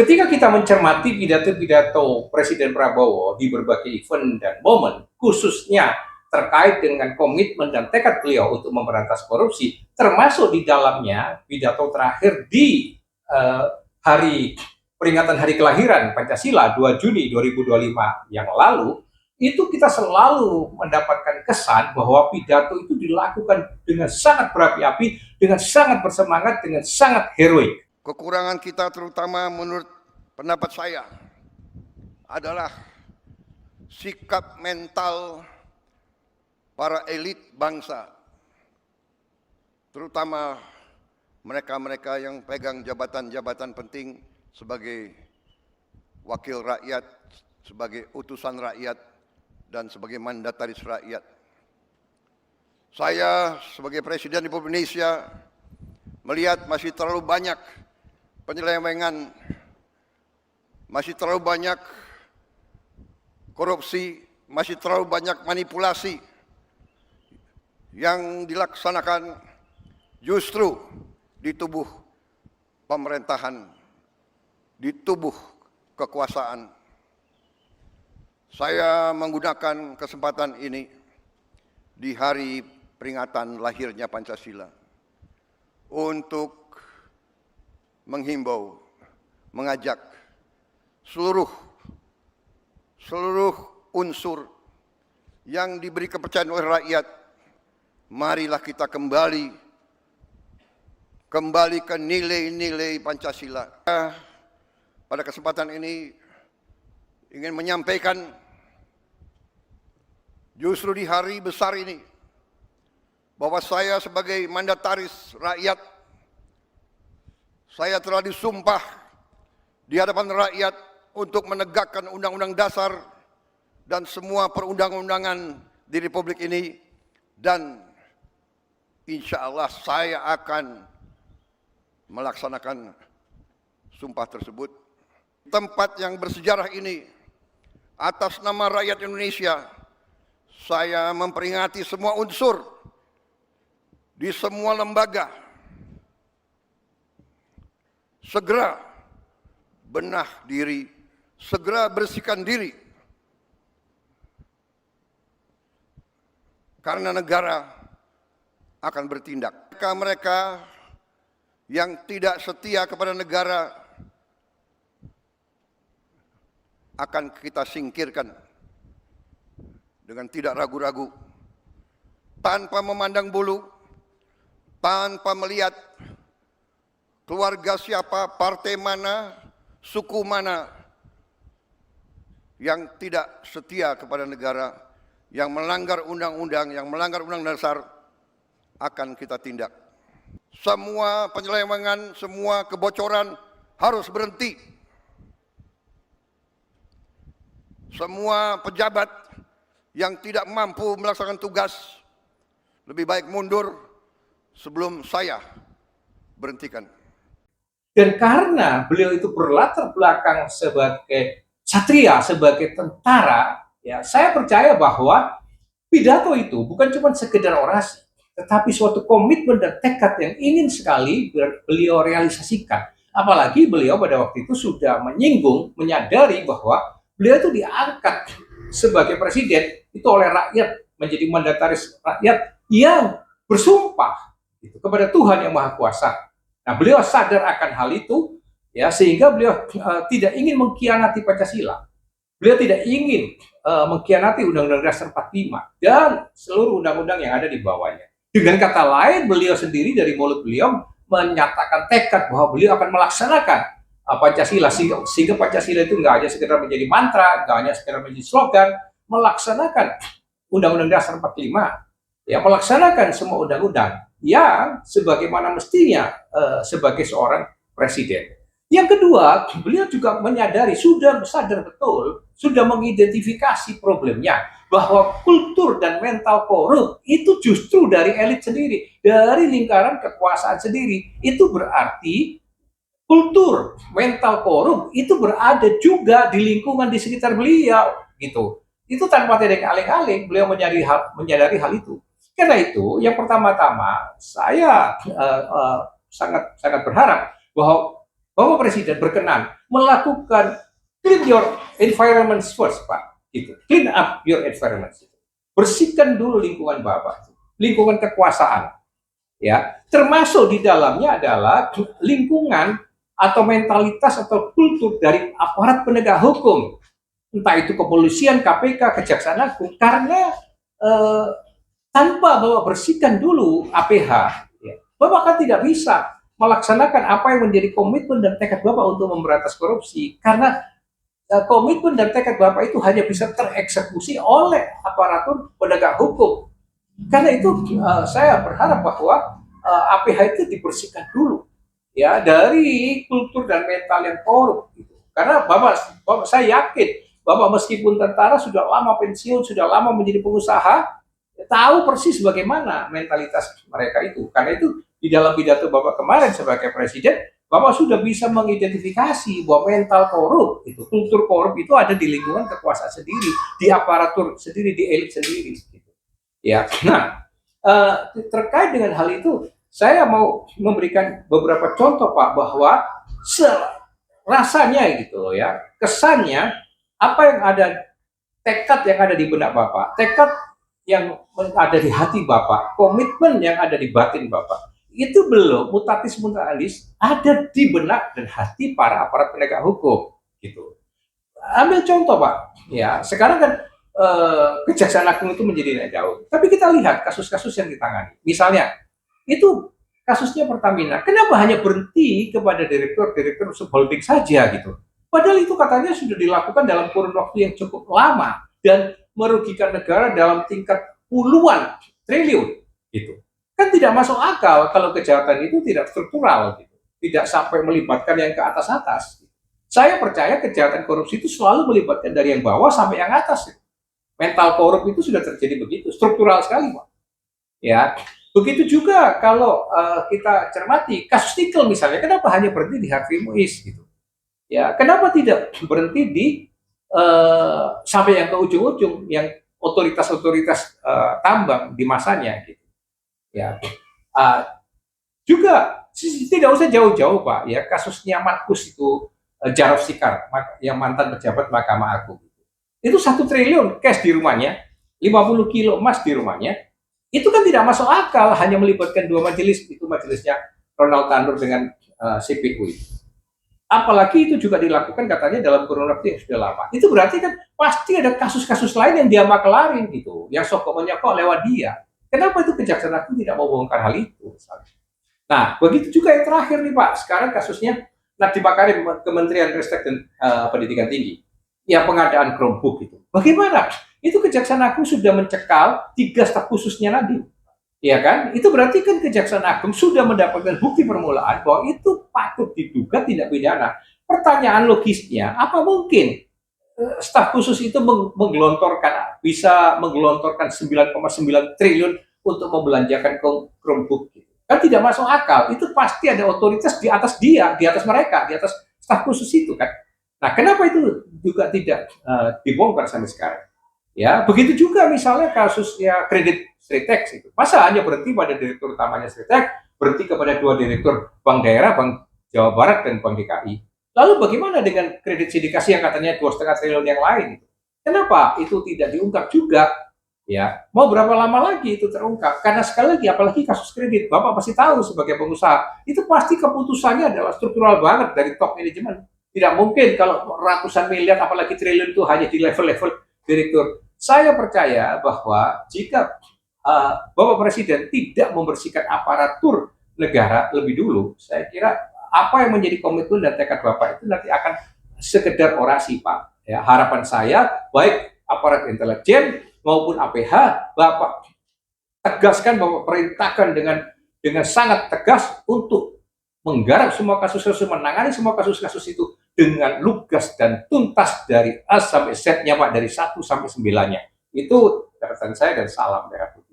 Ketika kita mencermati pidato-pidato Presiden Prabowo di berbagai event dan momen, khususnya terkait dengan komitmen dan tekad beliau untuk memberantas korupsi, termasuk di dalamnya pidato terakhir di hari peringatan hari kelahiran Pancasila 2 Juni 2025 yang lalu, itu kita selalu mendapatkan kesan bahwa pidato itu dilakukan dengan sangat berapi-api, dengan sangat bersemangat, dengan sangat heroik. Kekurangan kita terutama menurut pendapat saya adalah sikap mental para elit bangsa, terutama mereka-mereka yang pegang jabatan-jabatan penting sebagai wakil rakyat, sebagai utusan rakyat, dan sebagai mandataris rakyat. Saya sebagai Presiden Republik Indonesia melihat masih terlalu banyak penyelewengan, masih terlalu banyak korupsi, masih terlalu banyak manipulasi yang dilaksanakan justru di tubuh pemerintahan, di tubuh kekuasaan. Saya menggunakan kesempatan ini di hari peringatan lahirnya Pancasila untuk menghimbau, mengajak seluruh unsur yang diberi kepercayaan oleh rakyat, marilah kita kembali ke nilai-nilai Pancasila. Pada kesempatan ini ingin menyampaikan justru di hari besar ini bahwa saya sebagai mandataris rakyat, saya telah disumpah di hadapan rakyat untuk menegakkan Undang-Undang Dasar dan semua perundang-undangan di Republik ini, dan insya Allah saya akan melaksanakan sumpah tersebut. Tempat yang bersejarah ini, atas nama rakyat Indonesia, saya memperingati semua unsur di semua lembaga segera benah diri, segera bersihkan diri, karena negara akan bertindak. Mereka yang tidak setia kepada negara akan kita singkirkan dengan tidak ragu-ragu, tanpa memandang bulu, tanpa melihat keluarga siapa, partai mana, suku mana yang tidak setia kepada negara, yang melanggar undang-undang, yang melanggar undang dasar, akan kita tindak. Semua penyelewengan, semua kebocoran harus berhenti. Semua pejabat yang tidak mampu melaksanakan tugas lebih baik mundur sebelum saya berhentikan. Dan karena beliau itu berlatar belakang sebagai satria, sebagai tentara, ya saya percaya bahwa pidato itu bukan cuma sekedar orasi, tetapi suatu komitmen dan tekad yang ingin sekali beliau realisasikan. Apalagi beliau pada waktu itu sudah menyinggung, menyadari bahwa beliau itu diangkat sebagai presiden itu oleh rakyat, menjadi mandataris rakyat yang bersumpah kepada Tuhan Yang Maha Kuasa. Nah, beliau sadar akan hal itu, ya, sehingga beliau tidak ingin mengkhianati Pancasila. Beliau tidak ingin mengkhianati Undang-Undang Dasar 45 dan seluruh undang-undang yang ada di bawahnya. Dengan kata lain, beliau sendiri dari mulut beliau menyatakan tekad bahwa beliau akan melaksanakan Pancasila, sehingga Pancasila itu nggak hanya sekedar menjadi mantra, nggak hanya sekedar menjadi slogan, melaksanakan Undang-Undang Dasar 45, ya, melaksanakan semua undang-undang yang sebagaimana mestinya sebagai seorang presiden. Yang kedua, beliau juga menyadari, sudah sadar betul, sudah mengidentifikasi problemnya, bahwa kultur dan mental korup itu justru dari elit sendiri, dari lingkaran kekuasaan sendiri. Itu berarti kultur mental korup itu berada juga di lingkungan di sekitar beliau, gitu. Itu tanpa tidak alih-alih beliau menyadari hal itu. Karena itu, yang pertama-tama saya sangat berharap bahwa Bapak Presiden berkenan melakukan clean your environment first, Pak. Gitu. Clean up your environment. Bersihkan dulu lingkungan Bapak, lingkungan kekuasaan. Ya, termasuk di dalamnya adalah lingkungan atau mentalitas atau kultur dari aparat penegak hukum, entah itu kepolisian, KPK, Kejaksaan Agung, karena eh, tanpa Bapak bersihkan dulu APH, ya, Bapak kan tidak bisa melaksanakan apa yang menjadi komitmen dan tekad Bapak untuk memberantas korupsi, karena komitmen dan tekad Bapak itu hanya bisa tereksekusi oleh aparatur penegak hukum. Karena itu saya berharap bahwa APH itu dibersihkan dulu ya dari kultur dan mental yang korup. Gitu. Karena Bapak saya yakin Bapak meskipun tentara sudah lama pensiun, sudah lama menjadi pengusaha, tahu persis bagaimana mentalitas mereka itu. Karena itu di dalam pidato Bapak kemarin sebagai presiden, Bapak sudah bisa mengidentifikasi bahwa mental korup itu, kultur korup itu ada di lingkungan kekuasaan sendiri, di aparatur sendiri, di elit sendiri. Gitu. Ya, nah terkait dengan hal itu, saya mau memberikan beberapa contoh Pak bahwa rasanya gitu loh ya, kesannya apa yang ada, tekad yang ada di benak Bapak, tekad yang ada di hati Bapak, komitmen yang ada di batin Bapak, itu belum mutatis mutalis ada di benak dan hati para aparat penegak hukum gitu. Ambil contoh Pak, ya sekarang kan Kejaksaan Agung itu menjadi naik daun. Tapi kita lihat kasus-kasus yang ditangani. Misalnya, itu kasusnya Pertamina. Kenapa hanya berhenti kepada direktur subholding saja gitu? Padahal itu katanya sudah dilakukan dalam kurun waktu yang cukup lama dan merugikan negara dalam tingkat puluhan triliun gitu. Kan tidak masuk akal kalau kejahatan itu tidak struktural gitu. Tidak sampai melibatkan yang ke atas-atas. Saya percaya kejahatan korupsi itu selalu melibatkan dari yang bawah sampai yang atas. Gitu. Mental korup itu sudah terjadi begitu, struktural sekali, Pak. Ya, begitu juga kalau kita cermati kasus nikel misalnya, kenapa hanya berhenti di Harvey Muiz gitu? Ya, kenapa tidak berhenti di sampai yang ke ujung-ujung, yang otoritas-otoritas tambang di masanya gitu? Ya, juga tidak usah jauh-jauh, Pak. Ya, kasusnya Markus itu Jarod Sikar, yang mantan pejabat Mahkamah Agung. Itu 1 triliun cash di rumahnya, 50 kilo emas di rumahnya, itu kan tidak masuk akal hanya melibatkan 2 majelis, itu majelisnya Ronald Tanur dengan CPU itu. Apalagi itu juga dilakukan katanya dalam kurun waktu yang sudah lama. Itu berarti kan pasti ada kasus-kasus lain yang dia makelarin gitu, yang sokomonnya kok lewat dia. Kenapa itu Kejaksaan Agung tidak mau bongkar hal itu? Misalnya. Nah, begitu juga yang terakhir nih Pak, sekarang kasusnya Nadiem Makarim, Kementerian Ristek dan Pendidikan Tinggi. Ya pengadaan Chromebook itu. Bagaimana? Itu Kejaksaan Agung sudah mencekal 3 staf khususnya Nadiem. Ya kan? Itu berarti kan Kejaksaan Agung sudah mendapatkan bukti permulaan bahwa itu patut diduga tindak pidana. Pertanyaan logisnya, apa mungkin staf khusus itu bisa menggelontorkan 9,9 triliun untuk membelanjakan Chromebook gitu. Kan tidak masuk akal. Itu pasti ada otoritas di atas dia, di atas mereka, di atas staf khusus itu kan. Nah, kenapa itu juga tidak dibongkar sampai sekarang? Ya, begitu juga misalnya kasusnya kredit Sritex itu. Masa hanya berhenti pada direktur utamanya Sritex, berhenti kepada 2 direktur bank daerah, Bank Jawa Barat dan Bank DKI. Lalu bagaimana dengan kredit sindikasi yang katanya 2,5 triliun yang lain? Kenapa itu tidak diungkap juga? Ya, mau berapa lama lagi itu terungkap? Karena sekali lagi, apalagi kasus kredit, Bapak pasti tahu sebagai pengusaha, itu pasti keputusannya adalah struktural banget dari top manajemen. Tidak mungkin kalau ratusan miliar apalagi triliun itu hanya di level-level direktur. Saya percaya bahwa jika Bapak Presiden tidak membersihkan aparatur negara lebih dulu, saya kira apa yang menjadi komitmen dan tekad Bapak itu nanti akan sekedar orasi, Pak. Ya, harapan saya baik aparat intelijen maupun APH, Bapak tegaskan, Bapak perintahkan dengan sangat tegas untuk menggarap semua kasus-kasus, menangani semua kasus-kasus itu dengan lugas dan tuntas dari A sampai Z-nya Pak, dari 1 sampai 9-nya. Itu catatan saya dan salam merah putih.